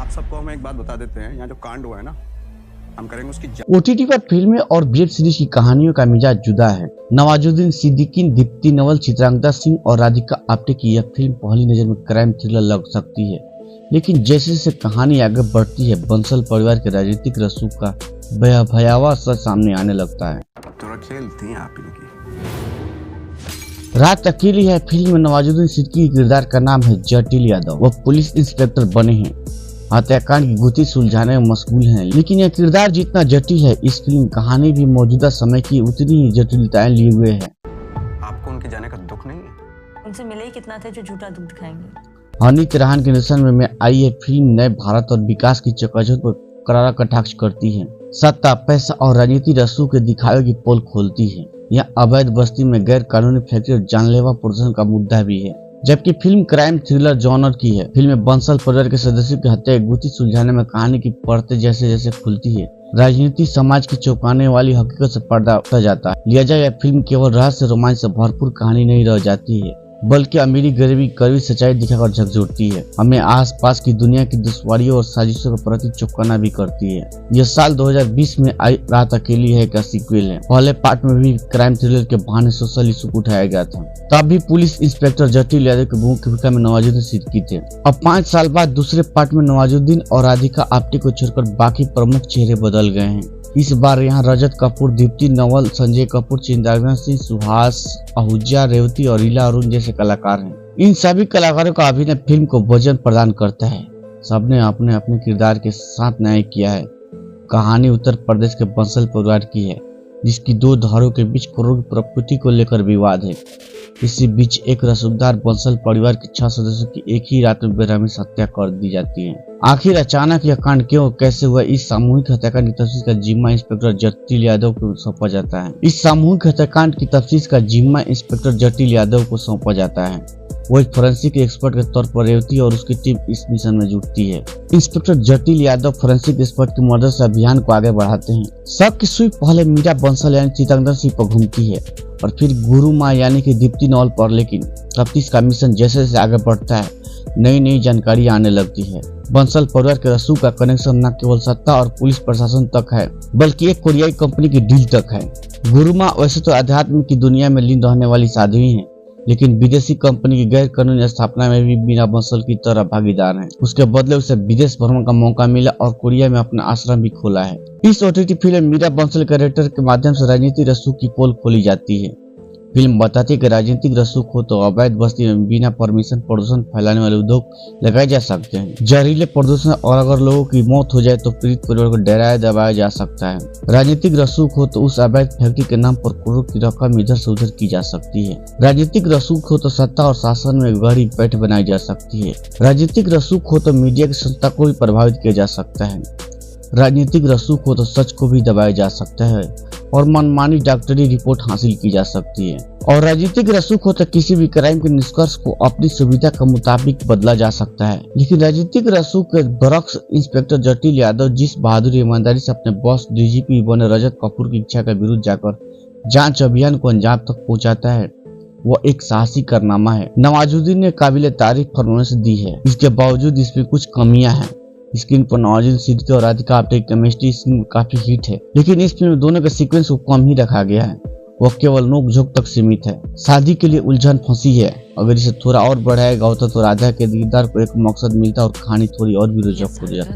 आप सबको हम एक बात बता देते हैं, यहाँ जो कांड हुआ है ना, हम करेंगे उसकी OTT पर फिल्में और वेब सीरीज की कहानियों का मिजाज जुदा है। नवाजुद्दीन सिद्दीकी, दीप्ति नवल, चित्रांगदा सिंह और राधिका आप्टे की यह फिल्म पहली नजर में क्राइम थ्रिलर लग सकती है, लेकिन जैसे जैसे कहानी आगे बढ़ती है, बंसल परिवार के राजनीतिक रसूख का भयावह सच सामने आने लगता है। थोड़ा खेल थी आप इनकी। रात अकेली है फिल्म में नवाजुद्दीन सिद्दीकी के किरदार का नाम है जटिल यादव। वह पुलिस इंस्पेक्टर बने हैं, हत्याकांड की गुत्थी सुलझाने में मशगूल हैं, लेकिन यह किरदार जितना जटिल है, इस फिल्म कहानी भी मौजूदा समय की उतनी ही जटिलताएं लिए हुए है। आपको उनके जाने का दुख नहीं है? उनसे मिले ही कितना थे जो झूठा दूध खाएंगे। हनी तिरहान के निर्देशन में आई यह फिल्म नए भारत और विकास की चकाचौंध पर करारा कटाक्ष करती है। सत्ता, पैसा और राजनीति रसूख के दिखावे की पोल खोलती है। यह अवैध बस्ती में गैर कानूनी फैक्ट्री और जानलेवा प्रदर्शन का मुद्दा भी है। जबकि फिल्म क्राइम थ्रिलर जॉनर की है। फिल्म में बंसल परिवार के सदस्यों की हत्या की गुत्थी सुलझाने में कहानी की परतें जैसे जैसे खुलती है, राजनीति समाज की चौंकाने वाली हकीकत से पर्दा उठा जाता है। लिहाजा यह फिल्म केवल रहस्य रोमांच से भरपूर कहानी नहीं रह जाती है, बल्कि अमीरी गरीबी कड़वी सच्चाई दिखाकर झकझोरती है। हमें आसपास की दुनिया की दुश्वारियों और साजिशों के प्रति चौंकाना भी करती है। यह साल 2020 में आई रात अकेली है का सीक्वल है। पहले पार्ट में भी क्राइम थ्रिलर के बहाने सोशल इशू को उठाया गया था। तब भी पुलिस इंस्पेक्टर जटिल यादव की मुख्य भूमिका में नवाजुद्दीन सिद्दीकी थे। अब 5 साल बाद दूसरे पार्ट में नवाजुद्दीन और राधिका आप्टे को छोड़कर बाकी प्रमुख चेहरे बदल गए हैं। इस बार यहाँ रजत कपूर, दीप्ति नवल, संजय कपूर, चित्रांगदा सिंह, सुहास आहूजा, रेवती और रीला अरुण जैसे कलाकार हैं। इन सभी कलाकारों का अभिनय फिल्म को वजन प्रदान करता है। सबने अपने अपने किरदार के साथ न्याय किया है। कहानी उत्तर प्रदेश के बंसल परिवार की है, जिसकी 2 धारों के बीच करोड़ की प्रॉपर्टी को लेकर विवाद है। इसी बीच एक रसूखदार बंसल परिवार के 6 सदस्यों की एक ही रात में बेरहमी से हत्या कर दी जाती है। आखिर अचानक यह कांड क्यों कैसे हुआ? इस सामूहिक हत्याकांड की तफ्तीश का जिम्मा इंस्पेक्टर जटिल यादव को सौंपा जाता है। इस सामूहिक हत्याकांड की तफ्तीश का जिम्मा इंस्पेक्टर जटिल यादव को सौंपा जाता है। वो एक फोरेंसिक एक्सपर्ट के तौर पर रेवती और उसकी टीम इस मिशन में जुटती है। इंस्पेक्टर जटिल यादव फोरेंसिक एक्सपर्ट की मदद से अभियान को आगे बढ़ाते हैं। शक की सुई पहले मीरा बंसल यानी चित्रांगदा सिंह पर घूमती है और फिर गुरु माँ यानी कि दीप्ति नवल पर, लेकिन तफ्तीश का मिशन जैसे जैसे आगे बढ़ता है, नई नई जानकारी आने लगती है। बंसल परिवार के रसूख का कनेक्शन न केवल सत्ता और पुलिस प्रशासन तक है, बल्कि एक कोरियाई कंपनी की डील तक है। गुरु माँ वैसे तो अध्यात्म की दुनिया में लीन रहने वाली साध्वी है, लेकिन विदेशी कंपनी की गैर कानूनी स्थापना में भी मीरा बंसल की तरह भागीदार है। उसके बदले उसे विदेश भ्रमण का मौका मिला और कोरिया में अपना आश्रम भी खोला है। इस OTT फिल्म में मीरा बंसल कैरेक्टर के माध्यम से राजनीतिक रसूख की पोल खोली जाती है। फिल्म बताती है कि राजनीतिक रसूख हो तो अवैध बस्ती में बिना परमिशन प्रदूषण फैलाने वाले उद्योग लगाए जा सकते हैं। जहरीले प्रदूषण और अगर लोगों की मौत हो जाए तो पीड़ित परिवार को डराया दबाया जा सकता है। राजनीतिक रसूख हो तो उस अवैध फैक्ट्री के नाम पर करोड़ों की रकम इधर से उधर की जा सकती है। राजनीतिक रसूख हो तो सत्ता और शासन में गहरी पैठ बनाई जा सकती है। राजनीतिक रसूख हो तो मीडिया की संस्था को भी प्रभावित किया जा सकता है। राजनीतिक रसूख हो तो सच को भी दबाया जा सकता है और मनमानी डॉक्टरी रिपोर्ट हासिल की जा सकती है। और राजनीतिक रसूख हो तो किसी भी क्राइम के निष्कर्ष को अपनी सुविधा के मुताबिक बदला जा सकता है। लेकिन राजनीतिक रसूख के बरक्स इंस्पेक्टर जटिल यादव जिस बहादुरी ईमानदारी से अपने बॉस DGP बने रजत कपूर की इच्छा के विरुद्ध जाकर जांच अभियान को अंजाम तक पहुंचाता है, वो एक साहसी कारनामा है। नवाजुद्दीन ने काबिल तारीफ परफॉर्मेंस दी है, इसके बावजूद इसमें कुछ कमियां हैं। स्क्रीन पर नवाजुद्दीन सिद्दीकी और राधिका आप्टे की केमिस्ट्री स्क्रीन पर काफी हिट है, लेकिन इस फिल्म में दोनों के सीक्वेंस को कम ही रखा गया है। वह केवल नोक झोंक तक सीमित है। शादी के लिए उलझन फंसी है। अगर इसे थोड़ा और बढ़ाया गया होता तो राधा के किरदार को एक मकसद मिलता और कहानी थोड़ी और भी रोचक हो जाती।